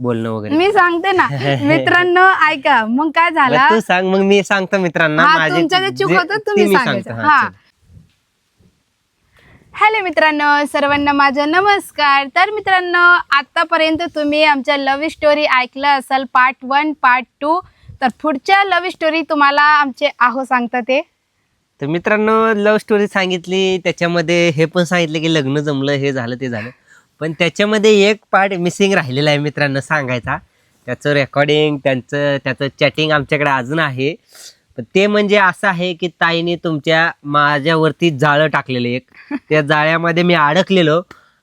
बोलणं वगैरे? मी सांगते ना मित्रांनो, ऐका मग काय झालं. तू सांग मग मी सांगतो मित्रांना. तुमच्या जे चूक होतं तुम्ही सांगायचं. हा, हॅलो मित्रांनो, सर्वांना माझा नमस्कार. तर मित्रांनो, आतापर्यंत तुम्ही आमच्या लव्ह स्टोरी ऐकलं असेल, पार्ट 1 पार्ट 2. तर पुढच्या लव्ह स्टोरी तुम्हाला आमचे आहो सांगतात ते. तर मित्रांनो, लव्ह स्टोरी सांगितली, त्याच्यामध्ये हे पण सांगितलं की लग्न जमलं, हे झालं ते झालं, पण त्याच्यामध्ये एक पार्ट मिसिंग राहिलेला आहे मित्रांनो सांगायचा. त्याचं रेकॉर्डिंग, त्याचं चॅटिंग आमच्याकडे अजून आहे. पण ते म्हणजे असं आहे की ताईने माझ्यावरती जाळं टाकलेलं एक. त्या जाळ्यामध्ये मी अडकलेलो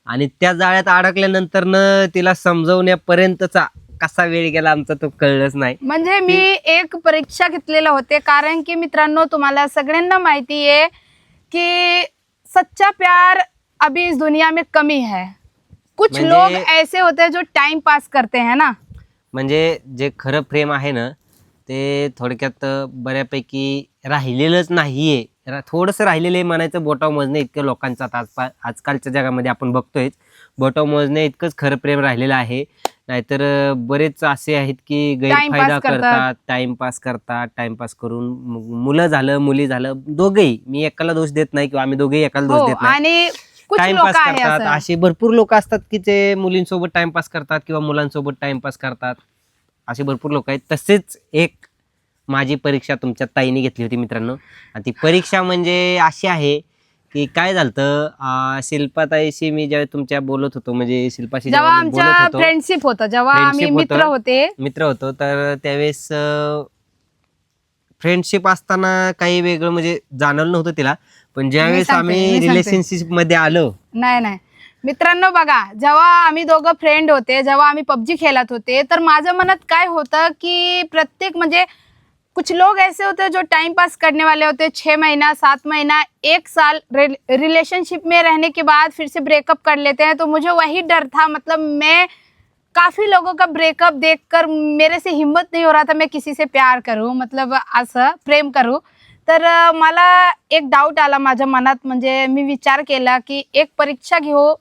आणि त्या जाळ्यात अडकल्यानंतर तिला समजवण्यापर्यंतचा कसा वेळ गेला आमचा तो कळलंच नाही. म्हणजे मी एक परीक्षा घेतलेलं होते, कारण की मित्रांनो तुम्हाला सगळ्यांना माहिती आहे की सच्चा प्यार अभी इस दुनिया में कमी है. कुछ लोग ऐसे होते हैं जो टाइम पास करते हैं ना. म्हणजे जे खरं प्रेम आहे ना ते थोडक्यात बऱ्यापैकी राहिलेलंच नाहीये. थोडंसं राहिलेलं आहे म्हणायचं, बोटाव मोजणे इतकं लोकांचं आता आजकालच्या जगामध्ये आपण बघतोय, बोटाव मोजणे इतकंच खरं प्रेम राहिलेलं आहे. नाहीतर बरेच असे आहेत की गैरफायदा करतात, टाइमपास करतात. टाइमपास करून मुलं झालं मुली झालं दोघेही, मी एकाला दोष देत नाही किंवा आम्ही दोघेही एकाला दोष देत नाही, आणि टाइमपास करतात. असे भरपूर लोक असतात की ते मुलींसोबत टाइमपास करतात किंवा मुलांसोबत टाइमपास करतात. असे भरपूर लोक आहेत. तसेच एक माझी परीक्षा तुमच्या ताईने घेतली होती मित्रांनो. आणि ती परीक्षा म्हणजे अशी आहे की काय झालं, शिल्पाताईशी मी जेव्हा तुमच्या बोलत होतो, म्हणजे शिल्पाशी जेव्हा आमच्या फ्रेंडशिप होतं, जेव्हा आम्ही मित्र होतो, तर त्यावेळेस फ्रेंडशिप असताना काही वेगळं म्हणजे जाणवलं नव्हतं तिला. पण ज्यावेळेस आम्ही रिलेशनशिप मध्ये आलो, नाही मित्रांनो बघा, जेव्हा आम्ही दोघं फ्रेंड होते, जेव्हा आम्ही पबजी खेळत होते, तर माझ्या मनात काय होतं की प्रत्येक म्हणजे कुछ लोग ऐसे होते हैं जो टाइम पास करने वाले होते हैं. 6 महीना 7 महीना 1 साल रिलेशनशिप में रहने के बाद फिर से ब्रेकअप कर लेते हैं. तो मुझे वही डर था. मतलब मैं काफ़ी लोगों का ब्रेकअप देखकर मेरे से हिम्मत नहीं हो रहा था मैं किसी से प्यार करूं, मतलब असं प्रेम करूं. तर मला एक डाऊट आला माझ्या मनात. म्हणजे मी विचार केला की एक परीक्षा घेऊ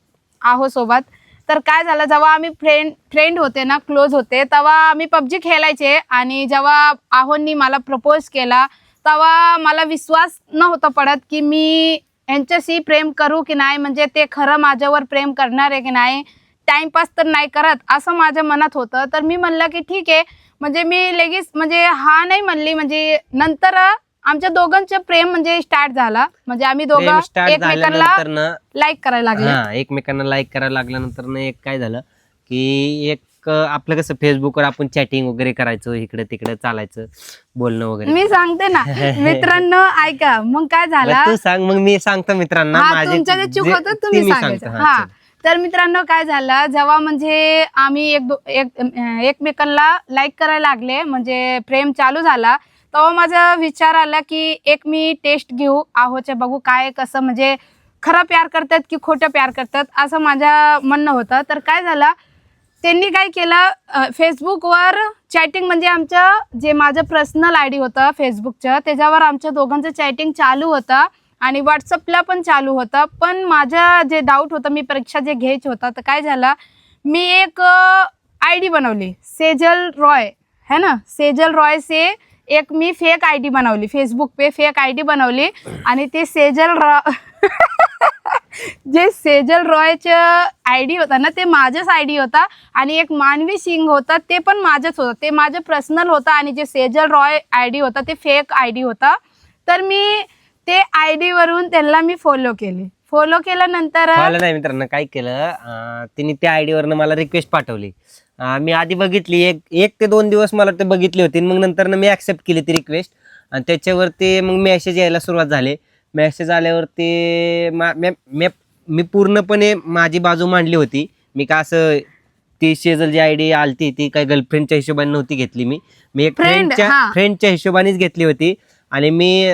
आहो सोबत. तर काय झालं, जेव्हा आम्ही फ्रेंड होते ना, क्लोज होते, तेव्हा आम्ही पबजी खेळायचे. आणि जेव्हा आहोंनी मला प्रपोज केला तेव्हा मला विश्वास नव्हता पडत की मी यांच्याशी प्रेम करू की नाही, म्हणजे ते खरं माझ्यावर प्रेम करणार आहे की नाही, टाइमपास तर नाही करत, असं माझ्या मनात होतं. तर मी म्हणलं की ठीक आहे. म्हणजे मी लगेच म्हणजे हा नाही म्हणली. म्हणजे नंतर आमच्या दोघांचं प्रेम म्हणजे स्टार्ट झाला. म्हणजे आम्ही दोघं एकमेकांना लाईक करायला लागले. एकमेकांना लाईक करायला लागल्यानंतर एक काय झालं की एक आपलं कसं फेसबुकवर आपण चॅटिंग वगैरे करायचो, इकडे तिकडे चालायचं बोलणं वगैरे. मी सांगते ना मित्रांनो, ऐका मग काय झालं. तू सांग मग मी सांगतो मित्रांना. तुमच्या जे चूक होतं तुम्ही सांगायचं. हा, तर मित्रांनो काय झालं, जेव्हा म्हणजे आम्ही एकमेकांना लाईक करायला लागले, म्हणजे प्रेम चालू झाला, तेव्हा माझा विचार आला की एक मी टेस्ट घेऊ आहोच्या, बघू काय कसं म्हणजे खरं प्यार करतात की खोटं प्यार करतात, असं माझं म्हणणं होतं. तर काय झालं, त्यांनी काय केलं, फेसबुकवर चॅटिंग, म्हणजे आमचं जे माझं पर्सनल आयडी होतं फेसबुकचं, त्याच्यावर आमच्या दोघांचं चॅटिंग चालू होतं आणि व्हॉट्सअपला पण चालू होतं. पण माझं जे डाऊट होतं, मी परीक्षा जे घ्यायची होतं, तर काय झालं, मी एक आयडी बनवली, सेजल रॉय है ना, सेजल रॉय से एक मी फेक आयडी बनवली, फेसबुक पे फेक आयडी बनवली. आणि ते जे सेजल रॉयचं आयडी होता ना, ते माझंच आयडी होता. आणि एक मानवी सिंग होता, ते पण माझंच होतं, ते माझं पर्सनल होतं. आणि जे सेजल रॉय आयडी होता ते फेक आयडी होता. तर मी ते आयडी वरून त्यांना मी फॉलो केल्यानंतर नाही मित्रांनो काय केलं, तिने त्या आयडी वरनं मला रिक्वेस्ट पाठवली. मी आधी बघितली, एक ते 2 दिवस मला ते बघितली होती. मग नंतर मी ऍक्सेप्ट केली ती रिक्वेस्ट. आणि त्याच्यावरती मग मेसेज यायला सुरुवात झाली. मेसेज आल्यावरती मी पूर्णपणे माझी बाजू मांडली होती. मी का असं ती सेजल जी आयडी आलती ती काय गर्लफ्रेंडच्या हिशोबाने नव्हती घेतली, मी एक फ्रेंडच्या हिशोबानेच घेतली होती. आणि मी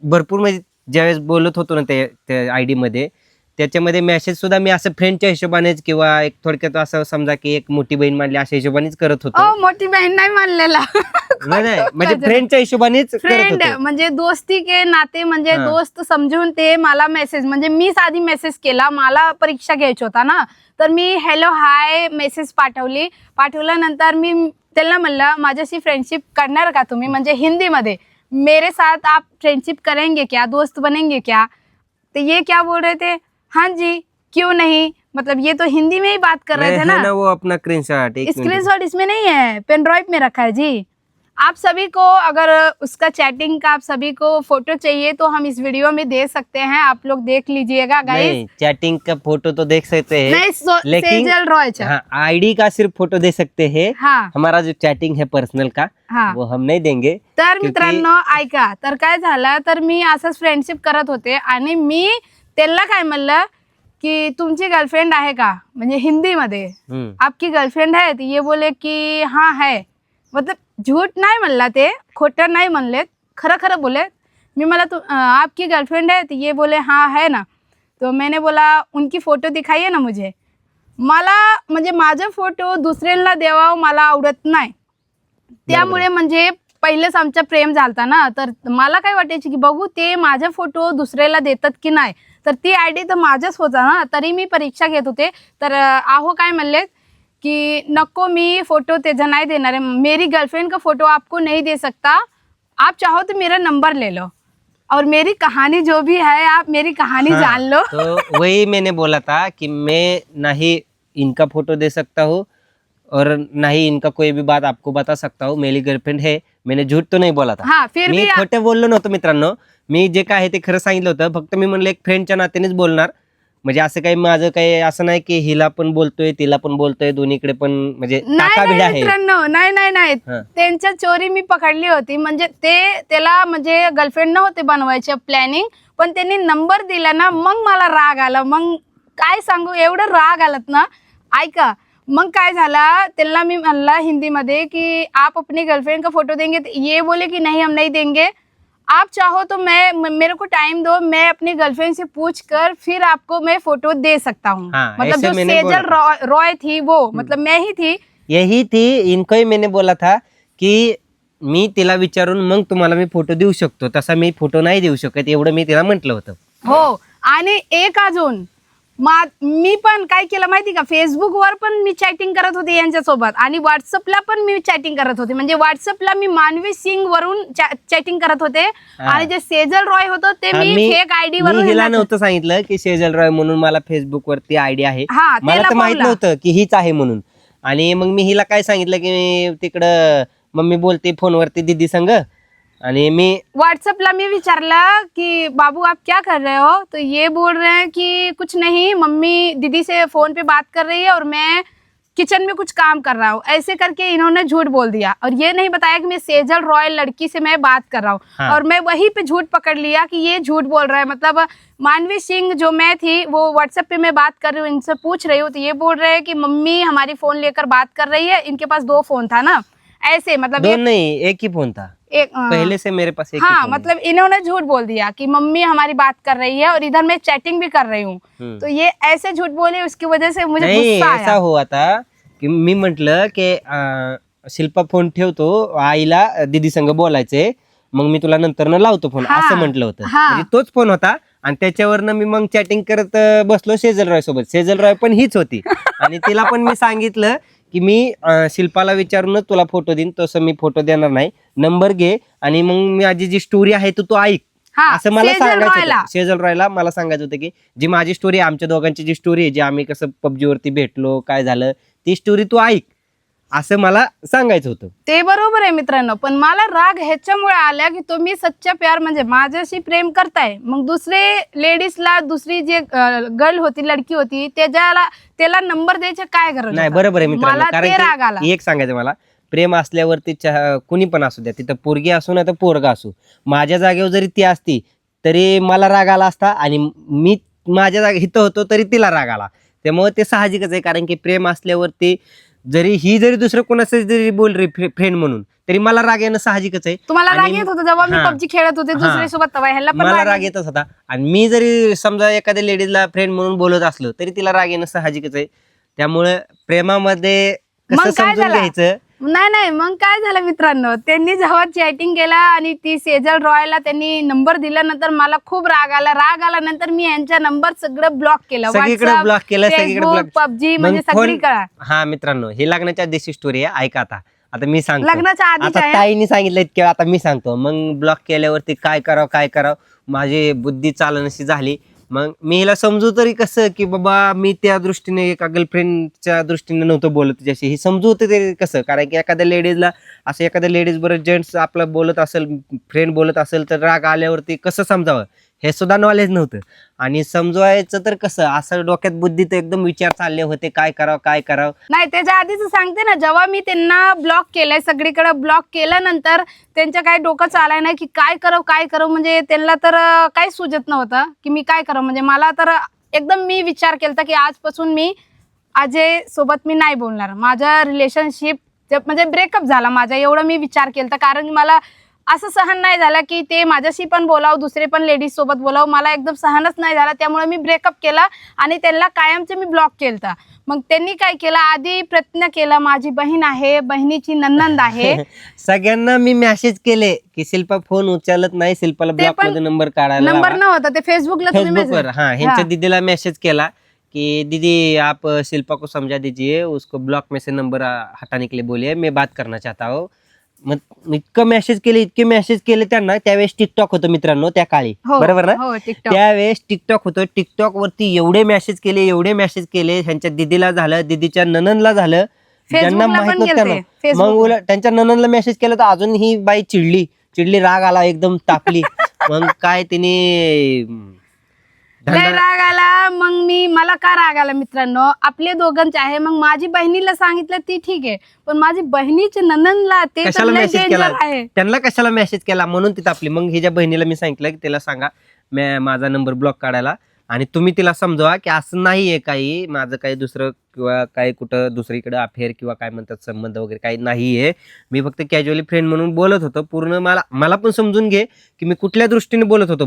भरपूर म्हणजे ज्यावेळेस बोलत होतो ना त्या आयडी मध्ये, त्याच्यामध्ये मेसेज सुद्धा मी असं फ्रेंडच्या हिशोबानेच किंवा एक थोडक्यात असं समजा की एक मोठी बहीण मानली अशा हिशोबानेच करत होतो. मोठी बहीण नाही मानलेला नाही म्हणजे फ्रेंडच्या हिशोबानेच करत फ्रेंड होतो. म्हणजे दोस्ती के नाते म्हणजे हा. दोस्त समजून ते मला मेसेज म्हणजे मीच आधी मेसेज केला, मला परीक्षा घ्यायची होता ना, तर मी हॅलो हाय मेसेज पाठवल्यानंतर मी त्यांना म्हणलं माझ्याशी फ्रेंडशिप करणार का तुम्ही, म्हणजे हिंदीमध्ये, मेरे साथ आप फ्रेंडशिप करेंगे क्या, दोस्त बनेंगे क्या. तो ये क्या बोल रहे थे, हाँ जी क्यों नहीं, मतलब ये तो हिंदी में ही बात कर रहे थे है ना. ना वो अपना स्क्रीनशॉट, एक मिनट. स्क्रीनशॉट इसमें नहीं है, पेन ड्राइव में रखा है जी. आप सभी को अगर उसका चैटिंग का आप सभी को फोटो चाहिए तो हम इस वीडियो में दे सकते हैं, आप लोग देख लीजिएगा गाइस. नहीं, चैटिंग का फोटो तो देख सकते हैं, नहीं लेकिन सेजल रॉय चा. हाँ आईडी का सिर्फ फोटो दे सकते हैं. हाँ हमारा जो चैटिंग है पर्सनल का हाँ. वो हम नहीं देंगे. तर क्योंकि- मित्रांनो ऐका, तर काय झालं, तर मी असंच फ्रेंडशिप करत होते आणि मी त्यांना काय म्हणलं की तुमची गर्लफ्रेंड आहे का, म्हणजे हिंदीमध्ये हम्म. आपकी गर्लफ्रेंड है, तो ये बोले की हाँ है, मतलब झूठ नाही म्हणला ते, खोटं नाही म्हणलेत, खरं खरं बोले. मी मला आपकी गर्लफ्रेंड है, तो ये बोले हाँ है ना. तो मैंने बोला उनकी फोटो दिखाइए ना मुझे. मला म्हणजे माझा फोटो दुसऱ्यांना द्यावा मला आवडत नाही, त्यामुळे म्हणजे पहिलेच आमचा प्रेम झालता ना, तर मला काय वाटायची की बघू ते माझा फोटो दुसऱ्याला देतात की नाही, तर ती आयडी तर माझाच होता ना, तरी मी परीक्षा घेत होते. तर आहो काय म्हणले कि नको मी फोटो तेजा नहीं देना है, मेरी गर्लफ्रेंड का फोटो आपको नहीं दे सकता, आप चाहो तो मेरा नंबर ले लो और मेरी कहानी जो भी है आप मेरी कहानी हाँ, जान लो. तो वही मैंने बोला था कि मैं ना ही इनका फोटो दे सकता हूँ और ना ही इनका कोई भी बात आपको बता सकता हूँ. मेरी गर्लफ्रेंड है, मैंने झूठ तो नाही बोला था. हाँ फिर मी भी खोटं बोललो नव्हतं मित्रांनो, मी जे काय आहे ते खरं सांगितलं होतं. फक्त मी म्हणलं एक फ्रेंडच्या नात्यानेच बोलणार, म्हणजे असं काही माझं काही असं नाही की हिला पण बोलतोय तिला पण बोलतोय, दोन्हीकडे पण म्हणजे नाही टाकाबिडा नाही आहे. मित्रांनो, नाही नाही नाही, हा. त्यांच्या चोरी मी पकडली होती, म्हणजे ते त्याला म्हणजे गर्लफ्रेंड नव्हते बनवायचे प्लॅनिंग, पण त्यांनी नंबर दिला ना, मग मला राग आला. मग काय सांगू, एवढं राग आलात ना. ऐका, मग काय झाला, त्यांना मी म्हणला हिंदीमध्ये की आप अपनी गर्लफ्रेंड का फोटो देंगे, ये बोले कि नहीं हम नहीं देंगे, आप चाहो तो मेरे को टाइम दो, मैं अपनी गर्लफ्रेंड से पूछ कर फिर आपको मैं फोटो दे सकता हूँ. हाँ, मतलब ऐसे जो मैंने सेजल रॉय थी वो, मतलब मैं ही थी. यही थी. इनकोही मैंने बोला था की मी तिला विचारून मग तुम्हाला मी फोटो देऊ शकतो, तसा मी फोटो नाही देऊ शकत, एवढं मी तिला म्हटलं होतं. हो. आणि एक अजून मी पण काय केलं माहिती का, फेसबुकवर पण मी चॅटिंग करत होते यांच्यासोबत आणि व्हॉट्सअपला पण मी चॅटिंग करत होते. म्हणजे व्हॉट्सअपला मी मानवी सिंग वरून चॅटिंग करत होते आणि जे सेजल रॉय होतं ते हा, मी फेक आयडी वरून हिला नव्हतं सांगितलं की सेजल रॉय म्हणून मला फेसबुक वरती आयडी आहे. हा, मला त्याला तर माहित पावला. नव्हतं की हीच आहे म्हणून. आणि मग मी हिला काय सांगितलं की तिकडं मम्मी बोलते फोनवरती दीदी संग, आणि मी व्हाट्सएपला मी विचारला कि बाबू आप क्या कर रहे हो, तो ये बोल रहे हैं कि कुछ नहीं, मम्मी दीदी से फोन पे बात कर रही है और मैं किचन में कुछ काम कर रहा हूँ, ऐसे करके इन्होंने झूठ बोल दिया और ये नहीं बताया कि मैं सेजल रॉय लड़की से मैं बात कर रहा हूँ. हाँ. और मैं वहीं पे झूठ पकड़ लिया कि ये झूठ बोल रहा है. मतलब मानवी सिंह जो मैं थी वो व्हाट्सएप पे मैं बात कर रही हूँ, इनसे पूछ रही हूँ, तो ये बोल रहे हैं कि मम्मी हमारी फोन लेकर बात कर रही है, इनके पास 2 फोन था ना, ऐसे मतलब दोन नहीं एक ही फोन था एक पहले से मेरे पास एक ही हाँ, फोन है. मतलब इन्होंने झूठ बोल दिया कि मम्मी हमारी बात कर रही है और इधर मैं चैटिंग भी कर रही हूँ. तो ये ऐसे झूठ बोले, उसकी वजह से मुझे नाही गुस्सा ऐसा आया. हुआ था की मी म्हंटल की शिल्पा फोन ठेवतो, आईला दीदी संग बोलायचंय, मग मी तुला नंतर लावतो फोन, हा. असं म्हटलं होतं. हा. म्हणजे तोच फोन होता आणि त्याच्यावरनं मी मग चॅटिंग करत बसलो सेजल रॉय सोबत. सेजल रॉय पण हीच होती आणि तिला पण मी सांगितलं की मी शिल्पाला विचारूनच तुला फोटो देईन, तसं मी फोटो देणार नाही, नंबर घे आणि मग माझी जी स्टोरी आहे तू ऐक, हा, असं मला सेजल सांगायचं रॉयला. होतं. सेजल रॉयला मला सांगायचं होतं की जी माझी स्टोरी, आमच्या दोघांची जी स्टोरी आहे, जी आम्ही कसं PUBG वरती भेटलो, काय झालं, ती स्टोरी तू ऐक, असं मला सांगायचं होतं. ते बरोबर आहे मित्रांनो, पण मला राग ह्याच्यामुळे आला की तुम्ही सच्चा प्यार म्हणजे माझ्याशी प्रेम करताय, मग दुसरे लेडीजला, दुसरी जे गर्ल होती, लडकी होती, त्याला नंबर द्यायचे काय गरज नाही, होतं? बरोबर आहे मित्रांनो. मला ते राग कारण आला. की एक सांगायचं मला, प्रेम असल्यावरती कुणी पण असू द्या, तिथं पोरगी असू ना तर पोरगा असू, माझ्या जागेवर जरी ती असती तरी मला राग आला असता आणि मी माझ्या जागे इथं होतो तरी तिला राग आला. त्यामुळे ते साहजिकच आहे, कारण की प्रेम असल्यावरती जरी दुसरं कोणाचं जरी बोल रे फ्रेंड म्हणून, तरी मला राग येणं साहजिकच आहे. तुम्हाला राग आणि येत होता जेव्हा मी हा. PUBG खेळत होते हा. दुसऱ्यासोबत, तेव्हा ह्याला पण मला राग राग येतच होता. आणि मी जरी समजा एखाद्या लेडीजला फ्रेंड म्हणून बोलत असलो तरी तिला राग येणं साहजिकच आहे. त्यामुळे प्रेमामध्ये मग कसं काय समजून झालं? घ्यायचं नाही मग काय झालं मित्रांनो, त्यांनी जेव्हा चॅटिंग केला आणि ती सेजल रॉयला त्यांनी नंबर दिल्यानंतर मला खूप राग आला नंतर मी यांचा नंबर सगळं ब्लॉक केलं, सगळीकडे ब्लॉक केलं, सगळीकडे ब्लॉक, पबजी म्हणजे सगळीकडे. हा मित्रांनो, हे लग्नाच्या आधीची स्टोरी आहे, ऐका आता. आता मी सांगतो, लग्नाच्या आधीच आता आहे. ताईने सांगितलं इतक्या, आता मी सांगतो. मग ब्लॉक केल्यावरती काय करावं माझी बुद्धी चालनशी झाली. मग मी हिला समजू तरी कसं की बाबा मी त्या दृष्टीने एका गर्लफ्रेंडच्या दृष्टीने नव्हतं बोलत तुझ्याशी, ही समजू होते तरी कसं. कारण की एखाद्या लेडीजला असं, एखाद्या लेडीज बरोबर जेंट्स आपलं बोलत असेल, फ्रेंड बोलत असेल तर राग आल्यावरती कसं समजावं हे सुद्धा नॉलेज नव्हतं. आणि समजवायचं तर कसं, असं डोक्यात बुद्धीत एकदम विचार चालले होते काय करावं. नाही त्याच्या आधीच सांगते ना, जेव्हा मी त्यांना ब्लॉक केलंय, सगळीकडे ब्लॉक केल्यानंतर त्यांच्या काही डोकं चालाय नाही की काय करावं, म्हणजे त्यांना तर काही सुचत नव्हतं की मी काय करावं. म्हणजे मला तर एकदम मी विचार केला की आजपासून मी अजय सोबत मी नाही बोलणार, माझं रिलेशनशिप म्हणजे ब्रेकअप झाला माझा, एवढं मी विचार केला. कारण की मला असं सहन नाही झालं की ते माझ्याशी पण बोलावं, दुसरे पण लेडीज सोबत बोलावं, मला एकदम सहनच नाही झाला. त्यामुळे मी ब्रेकअप केला आणि त्यांना कायमचे मी ब्लॉक केलता. मग त्यांनी काय केलं, आधी प्रयत्न केला, माझी बहीण आहे, बहिणीची नंनद आहे, सगळ्यांना मी मेसेज केले की शिल्पा फोन उचलत नाही, शिल्पाला ब्लॉक मध्ये नंबर काढायला नंबर नव्हता ते फेसबुकला फेसबुकवर. हा, ह्यांच्या दीदीला मेसेज केला कि दीदी आप शिल्पा को समझा दीजिए, उसको ब्लॉक में से नंबर हटाने के लिए बोलिए, मैं बात करना चाहता हूँ. मग इतके मेसेज केले त्यांना. त्यावेळेस टिकटॉक होतं मित्रांनो त्या काळी, बरोबर ना. त्यावेळेस टिकटॉक होतं. टिकटॉक वरती एवढे मेसेज केले, ह्यांच्या दीदीला झालं, दीदीच्या ननंदला झालं, ज्यांना माहित नव्हतं. मग त्यांच्या ननंदला मेसेज केला तर अजून ही बाई चिडली, राग आला, एकदम तापली. मग काय तिने राग आला. मग मला का राग आला मित्रांनो, आपले दोघांचे आहे. मग माझी बहिणीला सांगितलं ती ठीक आहे, पण माझी बहिणीच्या ननंदला ते कशाला मेसेज केला, आहे, त्यांना कशाला मेसेज केला म्हणून ती तापली. मग हिच्या बहिणीला मी सांगितलं की तिला सांगा माझा नंबर ब्लॉक काढायला, आणि तुम्ही तिला समजवा की असं नाहीये काही, माझं काही दुसरं किंवा काही कुठं दुसरीकडे अफेअर किंवा काय म्हणतात संबंध वगैरे काही नाहीये, मी फक्त कॅज्युअली फ्रेंड म्हणून बोलत होतो. पूर्ण मला पण समजून घे की मी कुठल्या दृष्टीने बोलत होतो.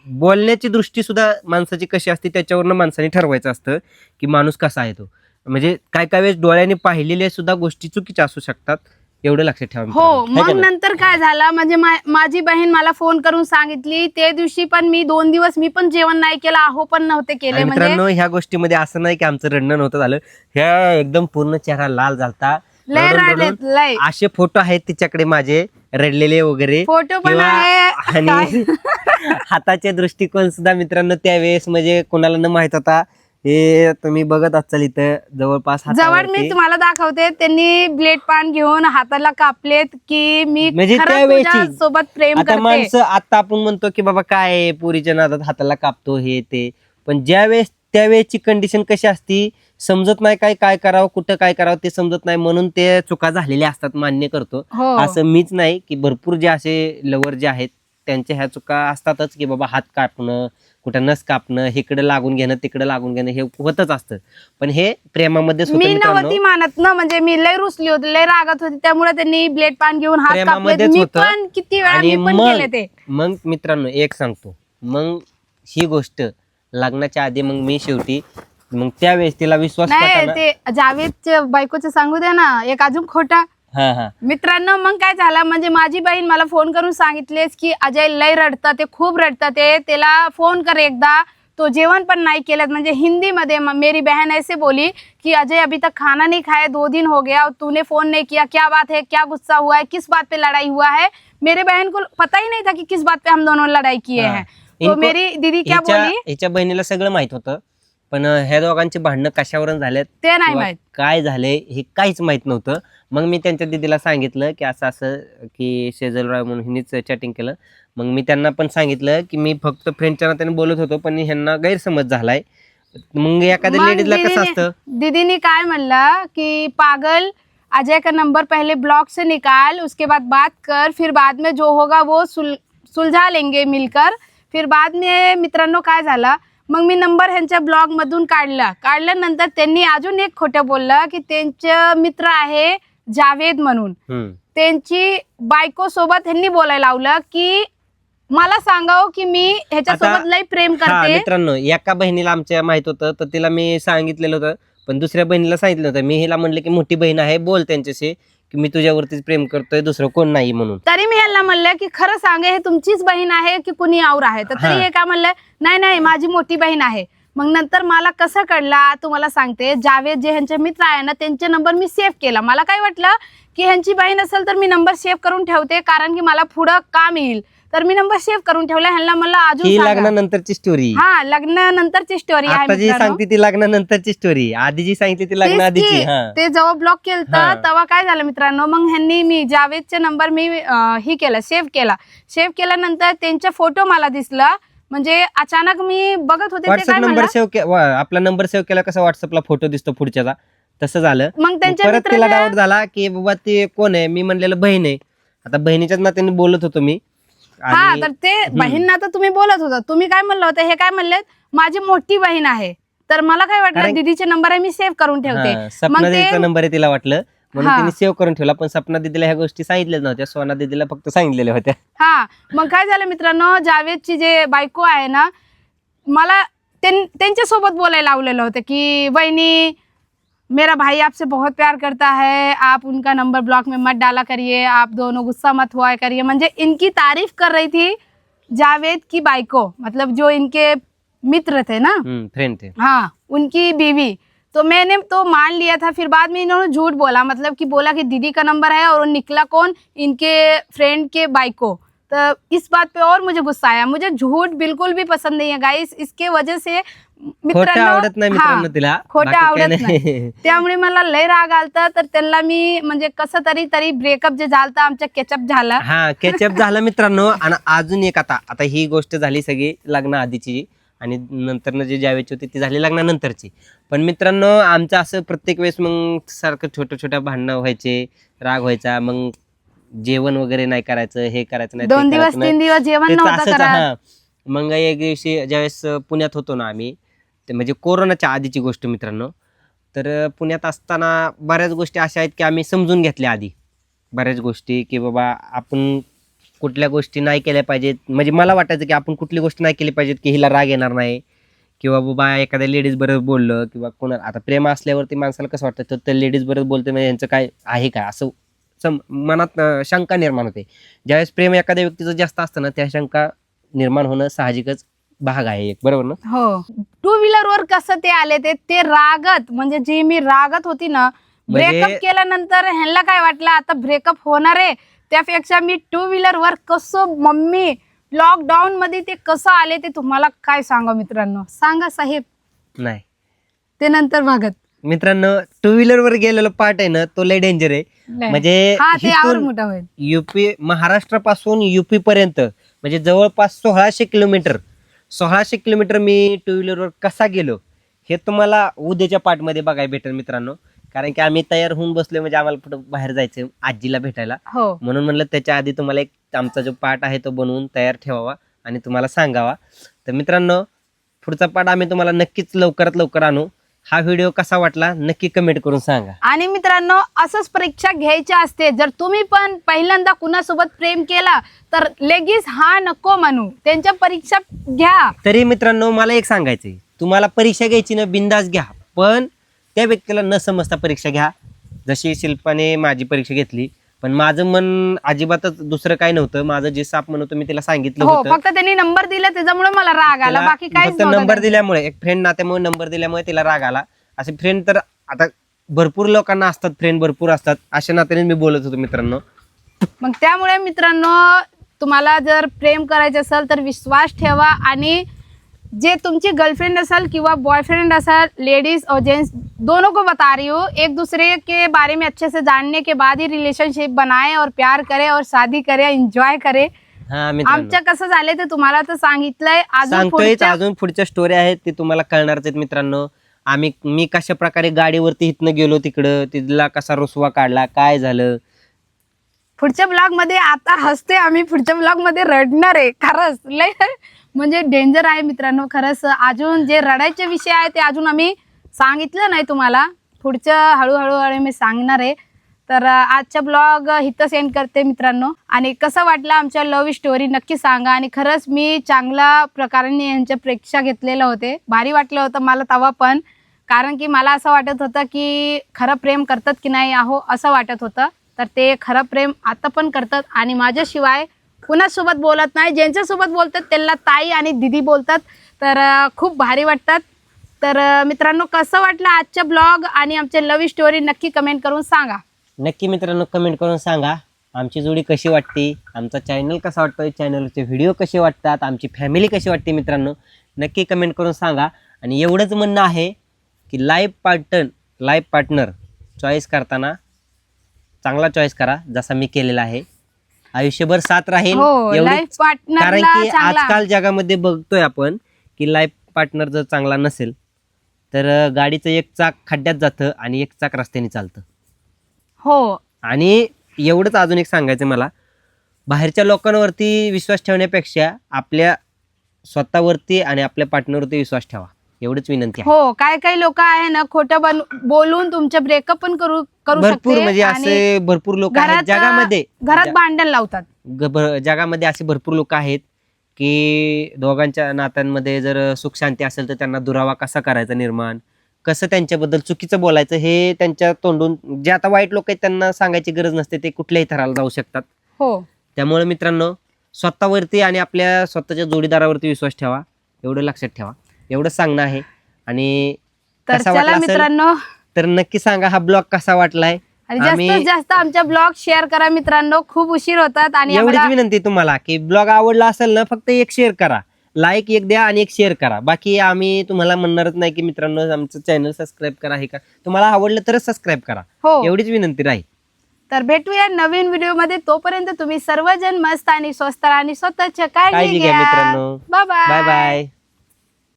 बोलण्याची दृष्टी सुद्धा माणसाची कशी असते त्याच्यावरनं माणसाने ठरवायचं असतं की माणूस कसा आहे तो. म्हणजे काय वेळेस डोळ्याने पाहिलेल्या सुद्धा गोष्टी चुकीच्या असू शकतात, एवढं लक्षात ठेवा. हो. मग नंतर काय झालं, म्हणजे माझी बहीण मला फोन करून सांगितली, त्या दिवशी पण मी 2 दिवस मी पण जेवण नाही केलं, आहो पण नव्हते केले. मित्रांनो, ह्या गोष्टीमध्ये असं नाही की आमचं रडणं नव्हतं झालं, ह्या एकदम पूर्ण चेहरा लाल झालता, लय असे फोटो आहेत तिच्याकडे माझे रडलेले वगैरे फोटो पण आहे. आणि हाताचे दृष्टिकोन सुद्धा मित्रांनो त्यावेळेस म्हणजे कोणाला न माहित होता. हे तुम्ही बघत असाल इथं जवळपास जवळ मी तुम्हाला दाखवते, त्यांनी ब्लेड पान घेऊन हाताला कापलेत की मी म्हणजे खरंच सोबत प्रेम आता करते. माणसं आता आपण म्हणतो की बाबा काय पुरीच्या नादात हाताला कापतो हे ते, पण त्यावेळेसची कंडिशन कशी असती, समजत नाही काय करावं, कुठं काय करावं ते समजत नाही, म्हणून ते चुका झालेल्या असतात, मान्य करतो. असं मीच नाही की भरपूर जे असे लवर जे आहेत त्यांच्या ह्या चुका असतातच की बाबा हात कापणं, कुठं नस कापणं, इकडे लागून घेणं, तिकडे लागून घेणं, हे होतच असतं. पण हे प्रेमामध्ये मी नव्हती मानत ना, म्हणजे मी लय रुसली होती, लय रागत होती, त्यामुळे त्यांनी ब्लेड पान घेऊन हात कापले. मी पण किती वेळा मी पण केले ते. मग मित्रांनो एक सांगतो, मग ही गोष्ट लग्नाच्या आधी मग मी शेवटी मग त्यावेळेस तिला विश्वास नाही, ते जावेदच्या बायकोचं सांगू द्या ना एक अजून खोटा. मित्रांनो मग काय झालं, म्हणजे माझी बहीण मला फोन करून सांगितलेच की अजय लय रडतात, ते खूप रडतात, ते त्याला फोन कर एकदा, तो जेवण पण नाही केलं. म्हणजे हिंदी मध्ये मेरी बहन ऐसे बोली कि अजय अभी तक खाना नहीं खाया, 2 दिन हो गया और तूने फोन नहीं किया, क्या बात है, क्या गुस्सा हुआ है, किस बात पे लड़ाई हुआ है. मेरे बहन को पता ही नहीं था कि किस बात पे हम दोनों लड़ाई किए हैं. तो मेरी दीदी क्या बोली, हिच्या बहिणीला सगळं माहित होतं, पण ह्या दोघांची भांडणं कशावरून झालेत ते नाही माहित, काय झाले हे काहीच माहित नव्हतं. मग मी त्यांच्या दीदीला सांगितलं की असं की सेजलराव म्हणून हिनीच चॅटिंग केलं. मग मी त्यांना पण सांगितलं की मी फक्त फ्रेंडच्या नात्याने बोलत होतो, पण ह्यांना गैरसमज झालाय. मग एखाद्या लेडीजला कसं असतं, दीदीने काय म्हणलं की पागल, अजय का नंबर पहले ब्लॉक से निकाल, उसके बाद बात कर, फिर बाद में जो होगा वो सुलझा लेंगे मिलकर. फिर बाद में मित्रांनो काय झालं, मग मी नंबर ह्यांच्या ब्लॉग मधून काढल्यानंतर त्यांनी अजून एक खोटं बोललं की त्यांचे मित्र आहे जावेद म्हणून, त्यांची बायको सोबत ह्यांनी बोलायला लावलं की मला सांगावं की मी ह्याच्यासोबत लय प्रेम करते. मित्रांनो एका बहिणीला आमच्या माहित होतं तर तिला मी सांगितलेलं होतं, पण दुसऱ्या बहिणीला सांगितलं होतं. मी हिला म्हणलं की मोठी बहीण आहे, बोल त्यांच्याशी की मी तुझ्यावरतीच प्रेम करतोय, दुसरं कोण नाही म्हणून. तरी मी यांना म्हणलं की खरं सांगे हे तुमचीच बहीण आहे की कुणी और आहे, तर तरी हे काय म्हणलं नाही नाही माझी मोठी बहीण आहे. मग नंतर मला कसं कळला तुम्हाला सांगते, जावेद जे ह्यांचे मित्र आहे ना त्यांचे नंबर मी सेव्ह केला. मला काय वाटलं की ह्यांची बहीण असेल तर मी नंबर सेव्ह करून ठेवते, कारण की मला पुढं काम येईल, तर मी नंबर सेव्ह करून ठेवला. ह्यांना मला अजून ही लग्नानंतरची स्टोरी. हा लग्नानंतरची स्टोरी आहे आता जी मित्रांनो. सांगते ती लग्नानंतरची स्टोरी, आधी जी सांगितली ती लग्न तेच आधीची. की, ते जेव्हा ब्लॉक केलं तेव्हा काय झालं मित्रांनो, मग ह्यांनी मी जावेदचे नंबर मी ही केला, सेव्ह केल्यानंतर त्यांचा फोटो मला दिसला. म्हणजे अचानक मी बघत होते ते व्हॉट्सअप काय नंबर म्हणला, सेव्ह आपला नंबर सेव्ह केला कसा व्हॉट्सअपला फोटो दिसतो पुढच्याचा, तसं झालं. मग त्यांच्या परत तिला मित्राने डाऊट झाला की बाबा ते कोण आहे. मी म्हणलेलं बहीण आहे. आता बहिणीच्याच नात्याने बोलत होतो मी. हा, तर ते बहीण तर तुम्ही बोलत होता, तुम्ही काय म्हणलं होतं, हे काय म्हणले माझी मोठी बहीण आहे. तर मला काय वाटलं दीदीचे नंबर आहे मी सेव्ह करून ठेवते. सपना दीदीचा नंबर आहे तिला वाटलं, म्हणून तिने सेव्ह करून ठेवला. पण सपना दीदीला ह्या गोष्टी सांगितल्या नव्हत्या, सोना दीदीला फक्त सांगितलेल्या होत्या. हा, मग काय झालं मित्रांनो, जावेदची जे बायको आहे ना, मला त्यांच्या सोबत बोलायला लावलेलं होतं की बहनी मेरा भाई आपसे बहुत प्यार करता है, आप उनका नंबर ब्लॉक में मत डाला करिए, आप दोनों गुस्सा मत हुआ करिए. म्हणजे इनकी तारीफ कर रही थी जावेद की बाइको, मतलब जो इनके मित्र थे ना, फ्रेंड थे, हाँ उनकी बीवी. तो मैंने तो मान लिया था, फिर बाद में इन्होंने झूठ बोला, मतलब कि बोला कि दीदी का नंबर है और निकला कौन, इनके फ्रेंड के बाइको. तो इस बात पे और मुझे गुस्सा आया. मुझे झूठ बिल्कुल भी पसंद नहीं है गाइस. इसके वजह से खोटं आवडत नाही मित्रांनो तिला, खोटं आवडत नाही, त्यामुळे मला लय राग आलता. तर त्यांना मी म्हणजे कसं तरी ब्रेकअप जे झालं आमच्या केचप झाला. हा केचप झाला मित्रांनो. आणि अजून एक आता ही गोष्ट झाली सगळी लग्न आधीची, आणि नंतर जी ज्यावेळची होती ती झाली लग्नानंतरची. पण मित्रांनो आमचं असं प्रत्येक वेळेस मग सारखं छोट्या भांडणं व्हायचे, राग व्हायचा, मग जेवण वगैरे नाही करायचं, हे करायचं नाही, 2 दिवस 3 दिवस जेवण नव्हतं करत. मग एक दिवशी ज्यावेळेस पुण्यात होतो ना आम्ही, ते म्हणजे कोरोनाच्या आधीची गोष्ट मित्रांनो. तर पुण्यात असताना बऱ्याच गोष्टी अशा आहेत की आम्ही समजून घेतल्या आधी बऱ्याच गोष्टी, की बाबा आपण कुठल्या गोष्टी नाही केल्या पाहिजेत. म्हणजे मला वाटायचं की आपण कुठली गोष्ट नाही केली पाहिजेत की हिला राग येणार नाही, किंवा बाबा एखाद्या लेडीज बरोबर बोललं किंवा कोणा, आता प्रेम असल्यावरती माणसाला कसं वाटतं तर त्या लेडीज बरोबर बोलते म्हणजे यांचं काय आहे का, असं मनात शंका निर्माण होते. ज्यावेळेस प्रेम एखाद्या व्यक्तीचं जास्त असतं ना, त्या शंका निर्माण होणं साहजिकच भाग आहे एक, बरोबर ना. हो, 2 व्हीलर वर कसं ते आले ते रागत, म्हणजे जी मी रागत होती ना, ब्रेकअप केल्यानंतर ह्यांना काय वाटलं आता ब्रेकअप होणार आहे, त्यापेक्षा मी 2 व्हीलर वर कसं मम्मी लॉकडाऊन मध्ये ते कसं आले ते तुम्हाला काय सांगा मित्रांनो, सांगा साहेब. नाही ते नंतर बघत मित्रांनो 2 व्हीलर वर गेलेला पार्ट आहे ना तो लय डेंजर आहे. म्हणजे मोठा होईल. युपी महाराष्ट्रापासून युपी पर्यंत म्हणजे जवळपास 1600 किलोमीटर मी 2 व्हीलरवर कसा गेलो हे तुम्हाला उद्याच्या पार्टमध्ये बघायला भेटेल मित्रांनो. कारण की आम्ही तयार होऊन बसलोय, म्हणजे आम्हाला कुठं बाहेर जायचं आजीला भेटायला, म्हणून म्हणलं त्याच्या आधी तुम्हाला एक आमचा जो पार्ट आहे तो बनवून तयार ठेवावा आणि तुम्हाला सांगावा. तर मित्रांनो पुढचा पार्ट आम्ही तुम्हाला नक्कीच लवकरात लवकर आणू. हा व्हिडिओ कसा वाटला नक्की कमेंट करून सांगा. आणि मित्रांनो असंच परीक्षा घ्यायची असते. जर तुम्ही पण पहिल्यांदा कुणासोबत प्रेम केला तर लगेच हा नको म्हणू, त्यांच्या परीक्षा घ्या. तरी मित्रांनो मला एक सांगायचंय, तुम्हाला परीक्षा घ्यायची ना बिंदास घ्या, पण त्या व्यक्तीला न समजता परीक्षा घ्या. जशी शिल्पाने माझी परीक्षा घेतली, पण माझं मन अजिबातच दुसरं काय नव्हतं. माझं जे साप मन होतं मी तिला सांगितलं होतं, फक्त त्यांनी नंबर दिला त्याच्यामुळे मला राग आला, बाकी काहीच नव्हतं. नंबर दिल्यामुळे, एक फ्रेंड नात्यामुळे नंबर दिल्यामुळे तिला राग आला. असे फ्रेंड तर आता भरपूर लोकांना असतात, फ्रेंड भरपूर असतात, अशा नात्याने मी बोलत होतो मित्रांनो. मग त्यामुळे मित्रांनो तुम्हाला जर प्रेम करायचं असेल तर विश्वास ठेवा, आणि जे तुमची गर्लफ्रेंड असेल किंवा बॉयफ्रेंड असेल, लेडीज और जेंट्स दोनों को बता रही हूँ, एक दूसरे के बारे में अच्छे से जानने के बाद ही रिलेशनशिप बनाए और प्यार करे और शादी करे, एंजॉय करे. आमच्या कसं झालंय ते तुम्हाला तर सांगितलंय, अजून पुढच्या स्टोरी आहेत ते तुम्हाला कळणारच आहेत मित्रांनो. मी कशा प्रकारे गाडीवरती इथनं गेलो तिकडं, तिथला कसा रुसवा काढला, काय झालं पुढच्या ब्लॉग मध्ये. आता हसते आम्ही, पुढच्या ब्लॉग मध्ये रडणार आहे. खरंच लय म्हणजे डेंजर आहे मित्रांनो. खरंच अजून जे रडायचे विषय आहे ते अजून आम्ही सांगितलं नाही तुम्हाला, पुढचं हळूहळू मी सांगणार आहे. तर आजचा ब्लॉग इथं सेंड करते मित्रांनो. आणि कसं वाटलं आमच्या लव्ह स्टोरी नक्की सांगा. आणि खरंच मी चांगल्या प्रकारे यांच्या परीक्षा घेतलेलं होते, भारी वाटलं होतं मला तेव्हा पण, कारण की मला असं वाटत होतं की खरं प्रेम करतात की नाही आहो असं वाटत होतं. तर ते खरं प्रेम आता पण करतात आणि माझ्याशिवाय कुणासोबत बोलत नाही. ज्यांच्यासोबत बोलतात त्यांना ताई आणि दिदी बोलतात. तर खूप भारी वाटतात. तर मित्रांनो, कसं वाटलं आजचं ब्लॉग आणि आमचे लव्ह स्टोरी नक्की कमेंट करून सांगा. नक्की मित्रांनो कमेंट करून सांगा आमची जोडी कशी वाटते, आमचा चॅनल कसा वाटतोय, चॅनलचे व्हिडिओ कसे वाटतात, आमची फॅमिली कशी वाटते मित्रांनो नक्की कमेंट करून सांगा. आणि एवढंच म्हणणं आहे की लाईफ पार्टनर चॉईस करताना चांगला चॉईस करा जसा मी केलेला आहे. आयुष्यभर साथ राहील हो, एवढीच. लाईफ पार्टनर कारण की आजकाल जगामध्ये बघतोय आपण की लाईफ पार्टनर जर चांगला नसेल तर गाडीचं एक चाक खड्ड्यात जातं आणि एक चाक रस्त्याने चालतं. हो. आणि एवढंच अजून एक सांगायचं मला, बाहेरच्या लोकांवरती विश्वास ठेवण्यापेक्षा आपल्या स्वतःवरती आणि आपल्या पार्टनरवरती विश्वास ठेवा. एवढंच विनंती आहे. हो, काही लोक आहे ना खोटं बोलून तुमचे ब्रेकअप पण करू भरपूर शकते म्हणजे आणि असे भरपूर लोक आहेत जगामध्ये. घरात भांडण लावतात. जगामध्ये असे भरपूर लोक आहेत की दोघांच्या नात्यांमध्ये जर सुख शांती असेल तर त्यांना दुरावा कसा करायचा निर्माण, कसं त्यांच्याबद्दल चुकीचं बोलायचं हे त्यांच्या तोंडून, जे आता वाईट लोक आहेत त्यांना सांगायची गरज नसते, ते कुठल्याही थराला जाऊ शकतात. हो. त्यामुळे मित्रांनो स्वतःवरती आणि आपल्या स्वतःच्या जोडीदारावरती विश्वास ठेवा. एवढं लक्षात ठेवा. एवढंच सांगणं आहे. आणि तर कसा चला वाटला असेल मित्रांनो, तर नक्की सांगा हा ब्लॉग कसा वाटलाय. आणि जास्तीत जास्त आमच्या ब्लॉग शेअर करा मित्रांनो. खूप उशीर होतात आणि एवढीच आम्हाला विनंती तुम्हाला की ब्लॉग आवडला असेल ना फक्त एक शेअर करा, लाईक एक द्या आणि एक शेअर करा. बाकी आम्ही तुम्हाला म्हणणारच नाही की मित्रांनो आमचं चॅनल सबस्क्राईब करा. हे का तुम्हाला आवडलं तरच सबस्क्राईब करा. हो. एवढीच विनंती राहील. तर भेटूया नवीन व्हिडिओ मध्ये. तोपर्यंत तुम्ही सर्वजण मस्त आणि स्वस्त आणि स्वतःच्या काळजी काळजी घ्या घ्या. मित्रांनो. Bye bye bye.